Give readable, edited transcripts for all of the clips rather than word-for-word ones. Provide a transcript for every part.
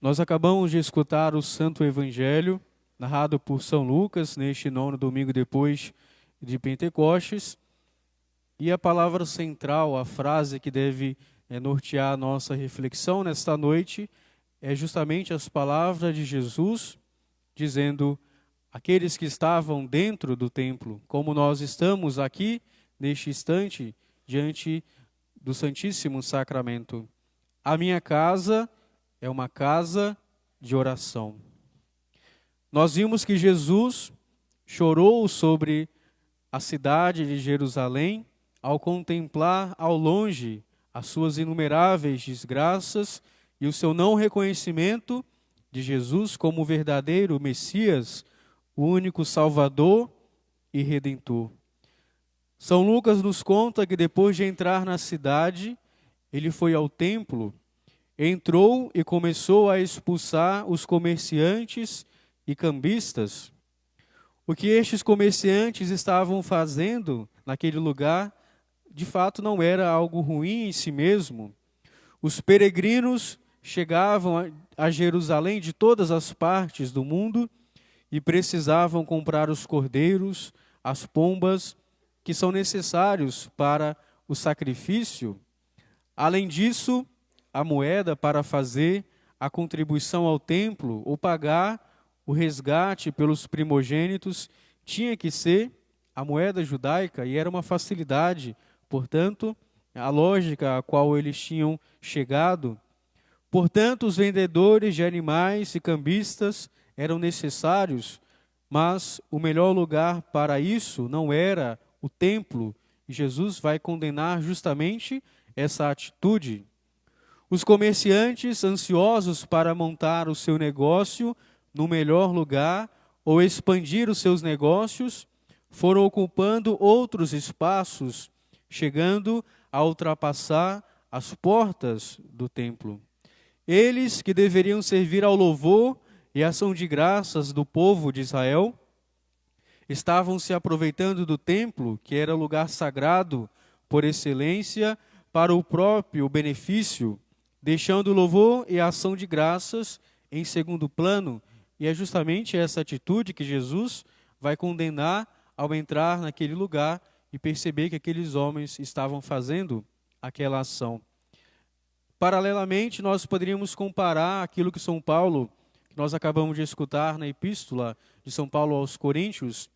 Nós acabamos de escutar o Santo Evangelho, narrado por São Lucas, neste nono domingo depois de Pentecostes. E a palavra central, a frase que deve nortear a nossa reflexão nesta noite, é justamente as palavras de Jesus, dizendo: aqueles que estavam dentro do templo, como nós estamos aqui, neste instante, diante do Santíssimo Sacramento. A minha casa é uma casa de oração. Nós vimos que Jesus chorou sobre a cidade de Jerusalém ao contemplar ao longe as suas inumeráveis desgraças e o seu não reconhecimento de Jesus como o verdadeiro Messias, o único Salvador e Redentor. São Lucas nos conta que depois de entrar na cidade, ele foi ao templo, entrou e começou a expulsar os comerciantes e cambistas. O que estes comerciantes estavam fazendo naquele lugar, de fato não era algo ruim em si mesmo. Os peregrinos chegavam a Jerusalém de todas as partes do mundo e precisavam comprar os cordeiros, as pombas, que são necessários para o sacrifício. Além disso, a moeda para fazer a contribuição ao templo ou pagar o resgate pelos primogênitos tinha que ser a moeda judaica e era uma facilidade, portanto, a lógica a qual eles tinham chegado. Portanto, os vendedores de animais e cambistas eram necessários, mas o melhor lugar para isso não era o templo, e Jesus vai condenar justamente essa atitude. Os comerciantes, ansiosos para montar o seu negócio no melhor lugar ou expandir os seus negócios, foram ocupando outros espaços, chegando a ultrapassar as portas do templo. Eles que deveriam servir ao louvor e ação de graças do povo de Israel, estavam se aproveitando do templo, que era lugar sagrado por excelência, para o próprio benefício, deixando o louvor e a ação de graças em segundo plano. E é justamente essa atitude que Jesus vai condenar ao entrar naquele lugar e perceber que aqueles homens estavam fazendo aquela ação. Paralelamente, nós poderíamos comparar aquilo que São Paulo, que nós acabamos de escutar na epístola de São Paulo aos Coríntios,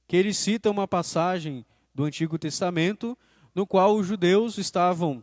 que ele cita uma passagem do Antigo Testamento, no qual os judeus estavam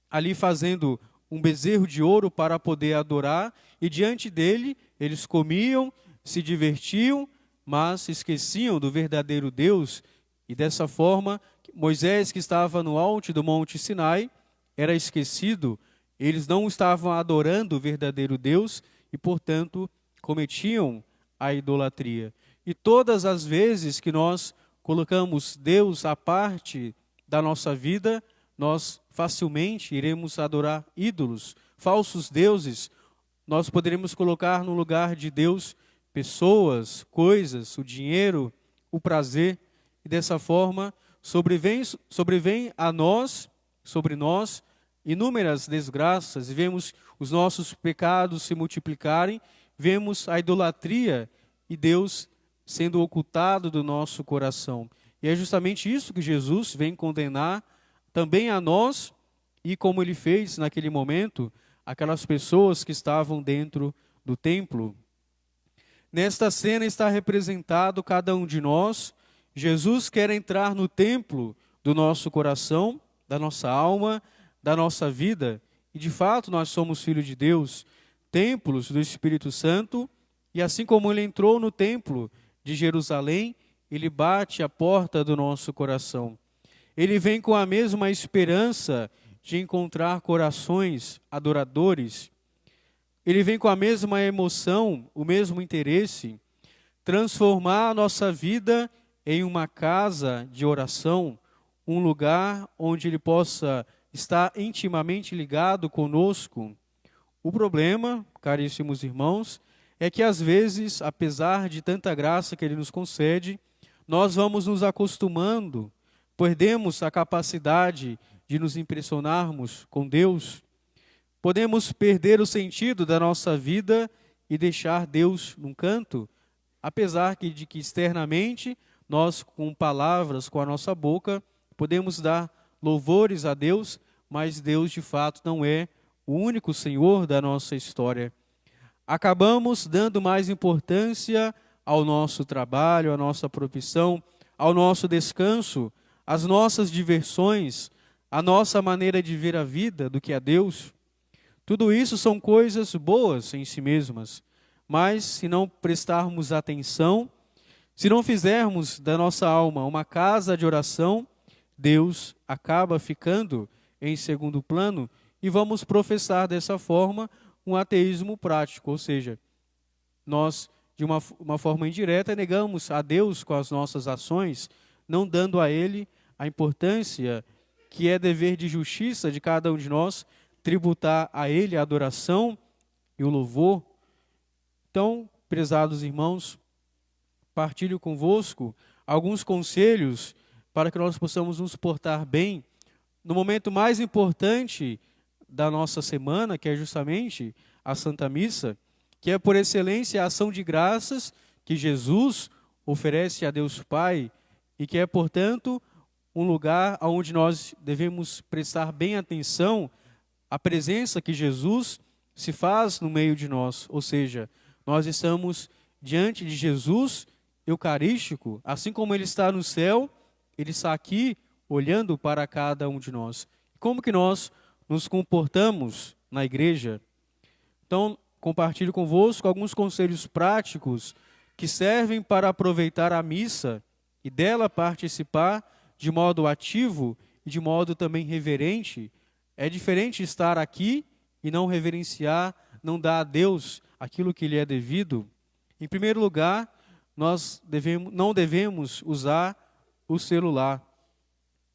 ali fazendo um bezerro de ouro para poder adorar, e diante dele eles comiam, se divertiam, mas esqueciam do verdadeiro Deus, e dessa forma Moisés, que estava no alto do Monte Sinai, era esquecido. Eles não estavam adorando o verdadeiro Deus e, portanto, cometiam a idolatria. E todas as vezes que nós colocamos Deus à parte da nossa vida, nós facilmente iremos adorar ídolos, falsos deuses. Nós poderemos colocar no lugar de Deus pessoas, coisas, o dinheiro, o prazer. E dessa forma sobrevém sobre nós, inúmeras desgraças, e vemos os nossos pecados se multiplicarem, vemos a idolatria e Deus sendo ocultado do nosso coração. E é justamente isso que Jesus vem condenar também a nós, e como ele fez naquele momento, aquelas pessoas que estavam dentro do templo. Nesta cena está representado cada um de nós. Jesus quer entrar no templo do nosso coração, da nossa alma, da nossa vida, e de fato nós somos filhos de Deus, templos do Espírito Santo, e assim como ele entrou no templo de Jerusalém, ele bate a porta do nosso coração. Ele vem com a mesma esperança de encontrar corações adoradores. Ele vem com a mesma emoção, o mesmo interesse, transformar a nossa vida em uma casa de oração, um lugar onde ele possa estar intimamente ligado conosco. O problema, caríssimos irmãos, é que às vezes, apesar de tanta graça que ele nos concede, nós vamos nos acostumando, perdemos a capacidade de nos impressionarmos com Deus. Podemos perder o sentido da nossa vida e deixar Deus num canto, apesar de que externamente nós, com palavras, com a nossa boca, podemos dar louvores a Deus, mas Deus de fato não é o único Senhor da nossa história. Acabamos dando mais importância ao nosso trabalho, à nossa profissão, ao nosso descanso, às nossas diversões, à nossa maneira de ver a vida do que a Deus. Tudo isso são coisas boas em si mesmas, mas se não prestarmos atenção, se não fizermos da nossa alma uma casa de oração, Deus acaba ficando em segundo plano e vamos professar dessa forma um ateísmo prático, ou seja, nós, de uma forma indireta, negamos a Deus com as nossas ações, não dando a Ele a importância que é dever de justiça de cada um de nós, tributar a Ele a adoração e o louvor. Então, prezados irmãos, partilho convosco alguns conselhos para que nós possamos nos portar bem no momento mais importante da nossa semana, que é justamente a Santa Missa, que é por excelência a ação de graças que Jesus oferece a Deus Pai e que é, portanto, um lugar onde nós devemos prestar bem atenção à presença que Jesus se faz no meio de nós, ou seja, nós estamos diante de Jesus eucarístico, assim como Ele está no céu, Ele está aqui olhando para cada um de nós. Como que nós nos comportamos na igreja? Então, compartilho convosco alguns conselhos práticos que servem para aproveitar a missa e dela participar de modo ativo e de modo também reverente. É diferente estar aqui e não reverenciar, não dar a Deus aquilo que lhe é devido. Em primeiro lugar, nós não devemos usar o celular.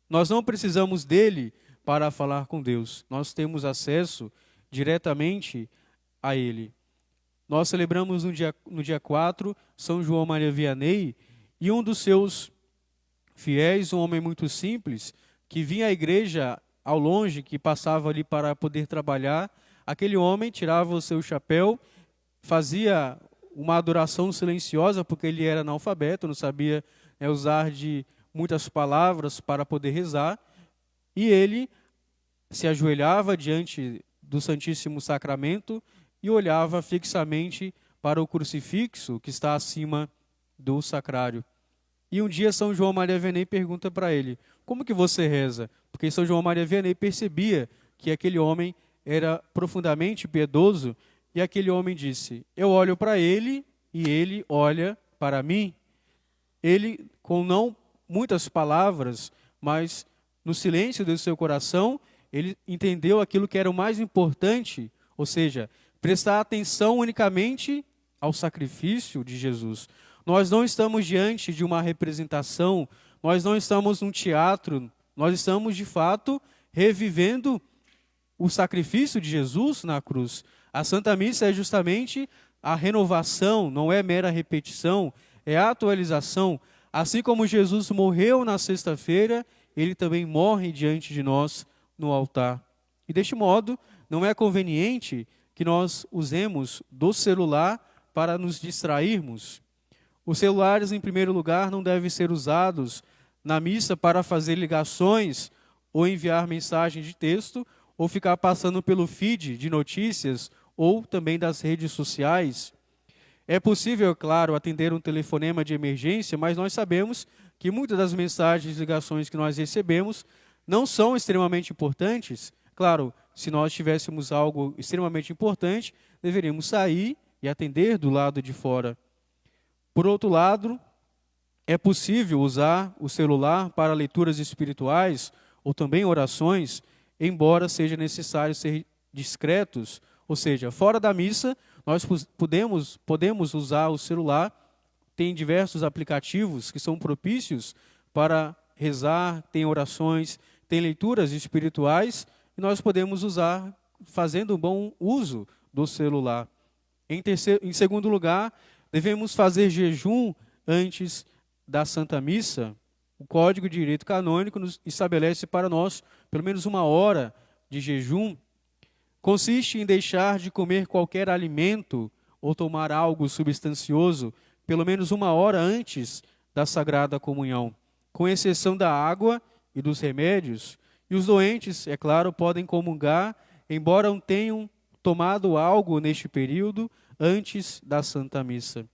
Nós não precisamos dele para falar com Deus. Nós temos acesso diretamente a Ele. Nós celebramos no dia 4, São João Maria Vianney, e um dos seus fiéis, um homem muito simples, que vinha à igreja ao longe, que passava ali para poder trabalhar, aquele homem tirava o seu chapéu, fazia uma adoração silenciosa, porque ele era analfabeto, não sabia usar de muitas palavras para poder rezar, e ele se ajoelhava diante do Santíssimo Sacramento e olhava fixamente para o crucifixo que está acima do sacrário. E um dia São João Maria Vianney pergunta para ele: como que você reza? Porque São João Maria Vianney percebia que aquele homem era profundamente piedoso, e aquele homem disse: eu olho para ele e ele olha para mim. Ele, com não muitas palavras, mas no silêncio do seu coração, ele entendeu aquilo que era o mais importante, ou seja, prestar atenção unicamente ao sacrifício de Jesus. Nós não estamos diante de uma representação, nós não estamos num teatro, nós estamos, de fato, revivendo o sacrifício de Jesus na cruz. A Santa Missa é justamente a renovação, não é mera repetição, é a atualização. Assim como Jesus morreu na sexta-feira, Ele também morre diante de nós no altar. E deste modo, não é conveniente que nós usemos do celular para nos distrairmos. Os celulares, em primeiro lugar, não devem ser usados na missa para fazer ligações ou enviar mensagens de texto ou ficar passando pelo feed de notícias ou também das redes sociais. É possível, claro, atender um telefonema de emergência, mas nós sabemos que muitas das mensagens e ligações que nós recebemos não são extremamente importantes. Claro, se nós tivéssemos algo extremamente importante, deveríamos sair e atender do lado de fora. Por outro lado, é possível usar o celular para leituras espirituais ou também orações, embora seja necessário ser discretos, ou seja, fora da missa, nós podemos usar o celular. Tem diversos aplicativos que são propícios para rezar, tem orações, tem leituras espirituais, e nós podemos usar fazendo um bom uso do celular. Em segundo lugar, devemos fazer jejum antes da Santa Missa. O Código de Direito Canônico nos estabelece para nós pelo menos 1 hora de jejum. consiste em deixar de comer qualquer alimento ou tomar algo substancioso pelo menos 1 hora antes da Sagrada Comunhão, com exceção da água e dos remédios. E os doentes, é claro, podem comungar, embora não tenham tomado algo neste período antes da Santa Missa.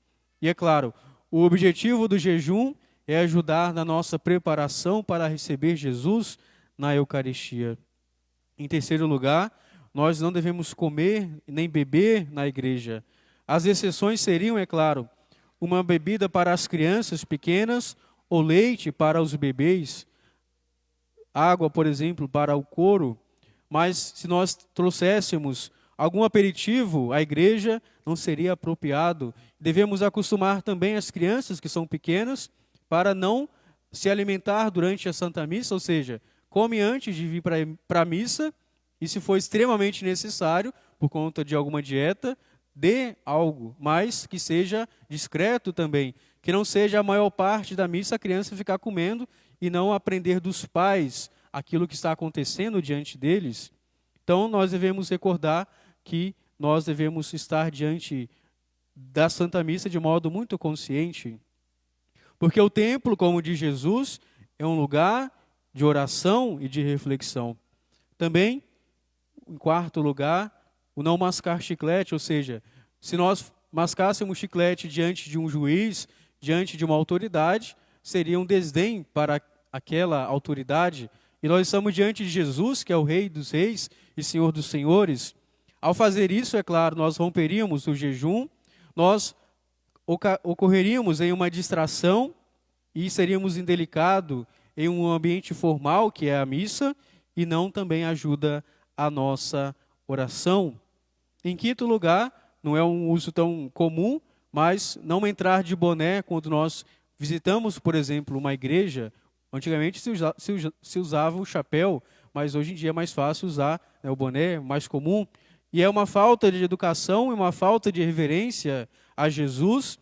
E é claro, o objetivo do jejum é ajudar na nossa preparação para receber Jesus na Eucaristia. Em terceiro lugar, nós não devemos comer nem beber na igreja. As exceções seriam, é claro, uma bebida para as crianças pequenas ou leite para os bebês, água, por exemplo, para o coro. Mas se nós trouxéssemos algum aperitivo à igreja, não seria apropriado. Devemos acostumar também as crianças que são pequenas para não se alimentar durante a Santa Missa, ou seja, come antes de vir para a missa, e se for extremamente necessário, por conta de alguma dieta, dê algo, mas que seja discreto também, que não seja a maior parte da missa a criança ficar comendo e não aprender dos pais aquilo que está acontecendo diante deles. Então nós devemos recordar que nós devemos estar diante da Santa Missa de modo muito consciente, porque o templo, como diz Jesus, é um lugar de oração e de reflexão. Também, em quarto lugar, o não mascar chiclete, ou seja, se nós mascássemos chiclete diante de um juiz, diante de uma autoridade, seria um desdém para aquela autoridade. E nós estamos diante de Jesus, que é o Rei dos Reis e Senhor dos Senhores. Ao fazer isso, é claro, nós romperíamos o jejum, nós ocorreríamos em uma distração e seríamos indelicados em um ambiente formal, que é a missa, e não também ajuda a nossa oração. Em quinto lugar, não é um uso tão comum, mas não entrar de boné quando nós visitamos, por exemplo, uma igreja. Antigamente se usava o chapéu, mas hoje em dia é mais fácil usar, né, o boné, mais comum. E é uma falta de educação e uma falta de reverência a Jesus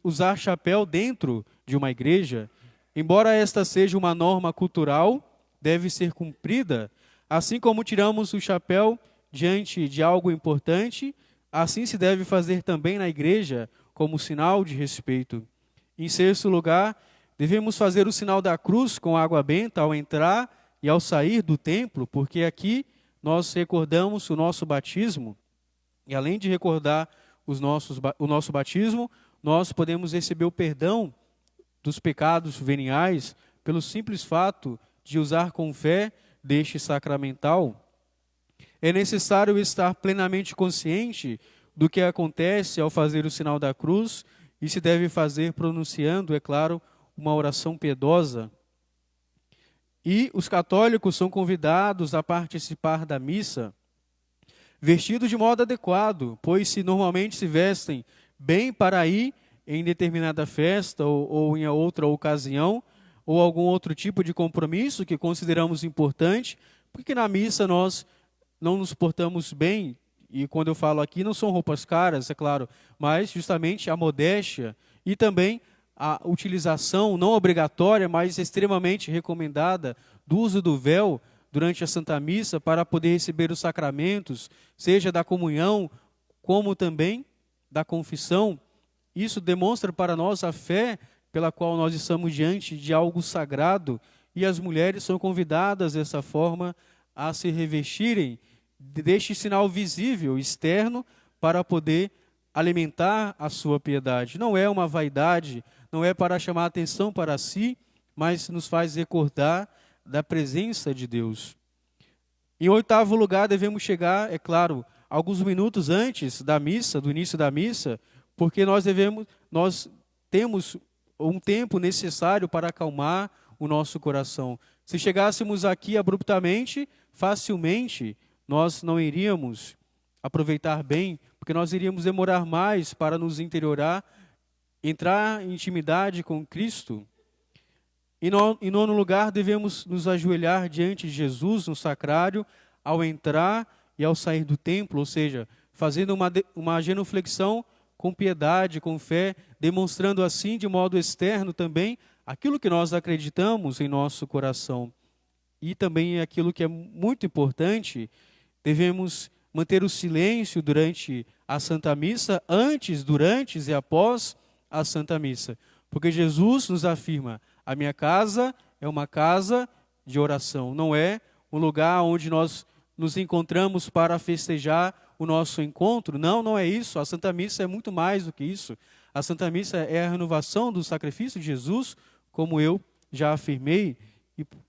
usar chapéu dentro de uma igreja. Embora esta seja uma norma cultural, deve ser cumprida. Assim como tiramos o chapéu diante de algo importante, assim se deve fazer também na igreja, como sinal de respeito. Em sexto lugar, devemos fazer o sinal da cruz com água benta ao entrar e ao sair do templo, porque aqui nós recordamos o nosso batismo, e além de recordar o nosso batismo, nós podemos receber o perdão dos pecados veniais pelo simples fato de usar com fé deste sacramental. É necessário estar plenamente consciente do que acontece ao fazer o sinal da cruz, e se deve fazer pronunciando, é claro, uma oração piedosa. E os católicos são convidados a participar da missa vestidos de modo adequado, pois se normalmente se vestem bem para ir em determinada festa ou em outra ocasião, ou algum outro tipo de compromisso que consideramos importante, porque na missa nós não nos portamos bem, e quando eu falo aqui não são roupas caras, é claro, mas justamente a modéstia e também a utilização não obrigatória, mas extremamente recomendada do uso do véu durante a Santa Missa para poder receber os sacramentos, seja da comunhão, como também da confissão. Isso demonstra para nós a fé pela qual nós estamos diante de algo sagrado, e as mulheres são convidadas dessa forma a se revestirem deste sinal visível, externo, para poder alimentar a sua piedade. Não é uma vaidade, não é para chamar atenção para si, mas nos faz recordar da presença de Deus. Em oitavo lugar, devemos chegar, é claro, alguns minutos antes da missa, do início da missa, porque nós temos um tempo necessário para acalmar o nosso coração. Se chegássemos aqui abruptamente, facilmente, nós não iríamos aproveitar bem, porque nós iríamos demorar mais para nos interiorar, entrar em intimidade com Cristo. Em nono lugar, devemos nos ajoelhar diante de Jesus no sacrário, ao entrar e ao sair do templo, ou seja, fazendo uma genuflexão com piedade, com fé, demonstrando assim de modo externo também aquilo que nós acreditamos em nosso coração. E também aquilo que é muito importante, devemos manter o silêncio durante a Santa Missa, antes, durante e após a Santa Missa. Porque Jesus nos afirma: a minha casa é uma casa de oração, não é um lugar onde nós nos encontramos para festejar o nosso encontro. Não, não é isso. A Santa Missa é muito mais do que isso. A Santa Missa é a renovação do sacrifício de Jesus, como eu já afirmei,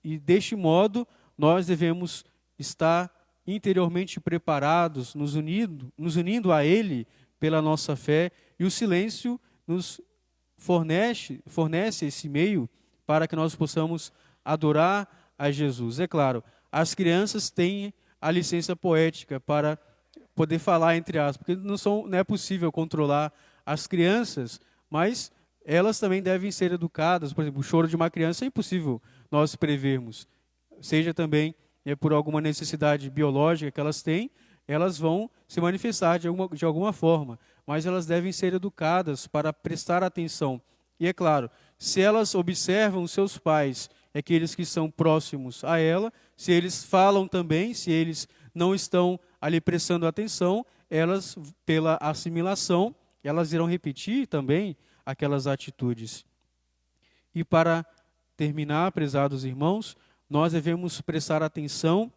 e deste modo nós devemos estar interiormente preparados, nos unindo a Ele pela nossa fé, e o silêncio nos fornece esse meio para que nós possamos adorar a Jesus. É claro, as crianças têm a licença poética para poder falar, entre aspas, porque não é possível controlar as crianças, mas elas também devem ser educadas. Por exemplo, o choro de uma criança é impossível nós prevermos. Seja também por alguma necessidade biológica que elas têm, elas vão se manifestar de alguma forma, mas elas devem ser educadas para prestar atenção. E é claro, se elas observam seus pais, aqueles que são próximos a ela, se eles falam também, se eles não estão ali prestando atenção, elas, pela assimilação, elas irão repetir também aquelas atitudes. E para terminar, prezados irmãos, nós devemos prestar atenção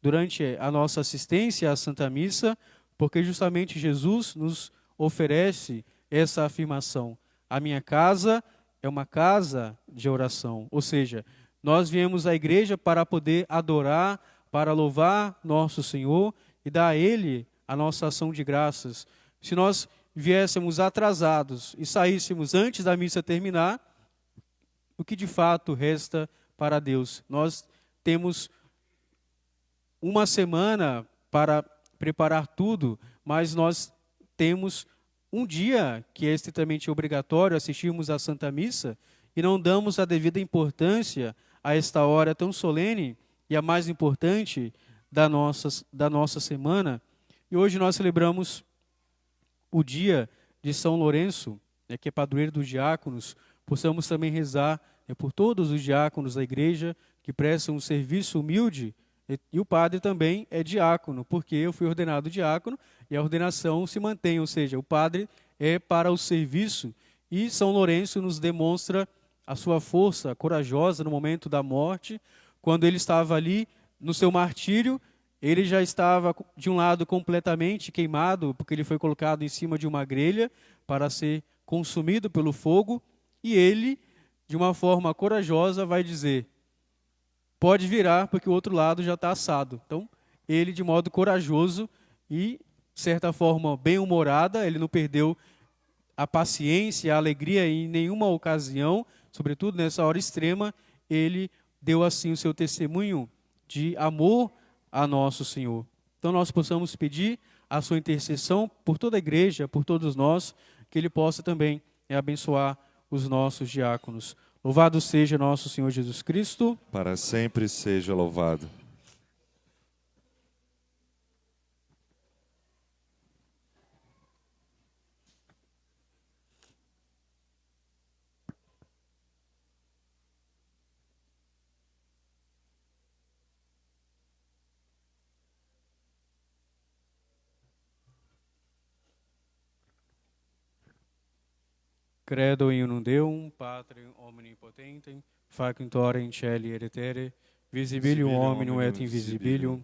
durante a nossa assistência à Santa Missa, porque justamente Jesus nos oferece essa afirmação: a minha casa é uma casa de oração. Ou seja, nós viemos à igreja para poder adorar, para louvar nosso Senhor e dar a Ele a nossa ação de graças. Se nós viéssemos atrasados e saíssemos antes da missa terminar, o que de fato resta para Deus? Nós temos uma semana para preparar tudo, mas nós temos um dia que é estritamente obrigatório assistirmos à Santa Missa e não damos a devida importância a esta hora tão solene e a mais importante da nossa semana. E hoje nós celebramos o dia de São Lourenço, que é padroeiro dos diáconos. Possamos também rezar por todos os diáconos da igreja que prestam um serviço humilde. E o padre também é diácono, porque eu fui ordenado diácono e a ordenação se mantém, ou seja, o padre é para o serviço. E São Lourenço nos demonstra a sua força corajosa no momento da morte. Quando ele estava ali no seu martírio, ele já estava de um lado completamente queimado, porque ele foi colocado em cima de uma grelha para ser consumido pelo fogo, e ele, de uma forma corajosa, vai dizer: pode virar, porque o outro lado já está assado. Então, ele, de modo corajoso e, de certa forma, bem-humorada, ele não perdeu a paciência, a alegria em nenhuma ocasião, sobretudo nessa hora extrema, ele deu assim o seu testemunho de amor a nosso Senhor. Então, nós possamos pedir a sua intercessão por toda a igreja, por todos nós, que Ele possa também abençoar os nossos diáconos. Louvado seja nosso Senhor Jesus Cristo. Para sempre seja louvado. Credo in unum Deum, Patrem omnipotentem, facuntor in celi et terre, visibilium hominum et invisibilium,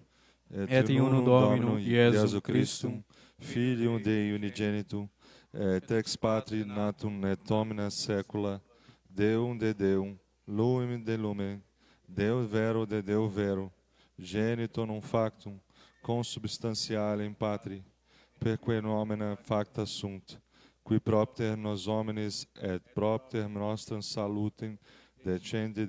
et in unum Dominum Iesu Christum, Filium Dei unigenitum, et ex Patri natum et omnia saecula, Deum de Deum, lumen de lumen, Deus vero de Deus vero, genitor non factum, consubstantialem Patri, perque nomina facta sunt, qui propter nos homines et propter nostram salutem decende